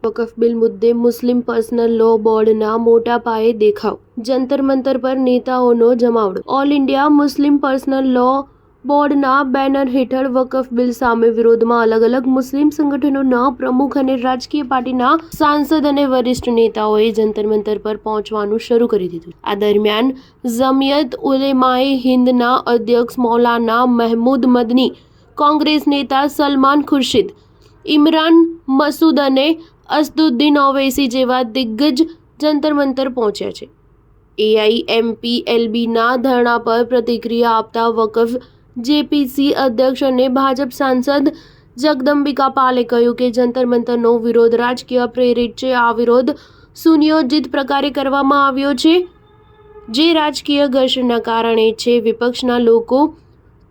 વકફ bill મુદ્દે મુસ્લિમ Personal Law બોર્ડના મોટા પાયે દેખાવ, જંતર મંતર પર નેતાઓનો જમાવડો। All India Muslim Personal Law બોર્ડના બેનર હેઠળ વકફ બિલ સામે વિરોધમાં અલગ અલગ મુસ્લિમ સંગઠનોના પ્રમુખ અને રાજકીય પાર્ટીના સાંસદ અને વરિષ્ઠ નેતાઓએ જંતર મંતર પર પહોંચવાનું શરૂ કરી દીધું। આ દરમિયાન જમિયત ઉલેમાએ હિન્દના અધ્યક્ષ મૌલાના મહમૂદ મદની, કોંગ્રેસ નેતા સલમાન ખુરશીદ, ઇમરાન મસૂદ અને અસદુદ્દીન ઓવૈસી જેવા દિગ્ગજ જંતર મંતર પહોંચ્યા છે। AIMPLBના ધરણા પર પ્રતિક્રિયા આપતા વકફ જેપીસી અધ્યક્ષ અને ભાજપ સાંસદ જગદંબિકા પાલે કહ્યું કે જંતર મંતરનો વિરોધ રાજકીય પ્રેરિત છે। આ વિરોધ સુનિયોજિત પ્રકારે કરવામાં આવ્યો છે, જે રાજકીય ઘર્ષણના કારણે છે। વિપક્ષના લોકો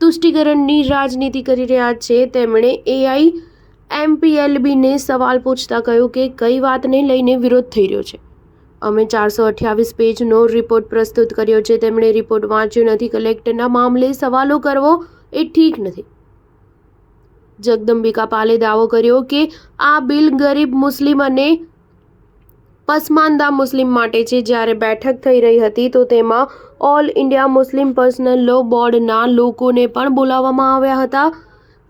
તુષ્ટિકરણની રાજનીતિ કરી રહ્યા છે। તેમણે AIMPLBને સવાલ પૂછતા કહ્યું કે કઈ વાતને લઈને વિરોધ થઈ રહ્યો છે। અમે 428 પેજનો રિપોર્ટ પ્રસ્તુત કર્યો છે। તેમણે રિપોર્ટ વાંચ્યો નથી। કલેક્ટરના મામલે સવાલો કરવો એ ઠીક નથી। જગદંબિકા પાલે દાવો કર્યો કે આ બિલ ગરીબ મુસ્લિમ અને પસમાંદા મુસ્લિમ માટે છે। જ્યારે બેઠક થઈ રહી હતી તો તેમાં All India Muslim Personal Law બોર્ડના લોકોને પણ બોલાવવામાં આવ્યા હતા।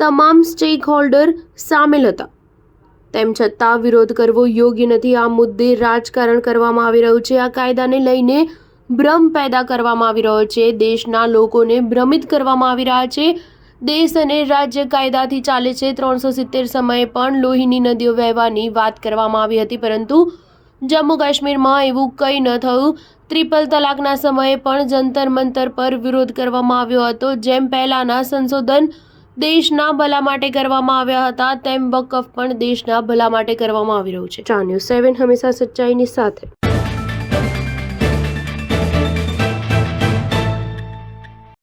તમામ સ્ટેક હોલ્ડર સામેલ હતા। તેમ છતાં વિરોધ કરવો યોગ્ય નથી। આ મુદ્દે રાજકારણ કરવામાં આવી રહ્યું છે। આ કાયદાને લઈને ભ્રમ પેદા કરવામાં આવી રહ્યો છે। દેશના લોકોને ભ્રમિત કરવામાં આવી રહ્યા છે। દેશ અને રાજ્ય કાયદાથી ચાલે છે। 370 સમયે પણ લોહીની નદીઓ વહેવાની વાત કરવામાં આવી હતી, પરંતુ જમ્મુ કાશ્મીરમાં એવું કંઈ ન થયું। ટ્રિપલ તલાકના સમયે પણ જંતર મંતર પર વિરોધ કરવામાં આવ્યો હતો। જેમ પહેલાના સંશોધન દેશના ભલા માટે કરવામાં આવ્યા હતા, તેમ વકફ પણ દેશના ભલા માટે કરવામાં આવી રહ્યું છે। ચા ન્યૂઝ 7 હંમેશા સચ્ચાઈની સાથે।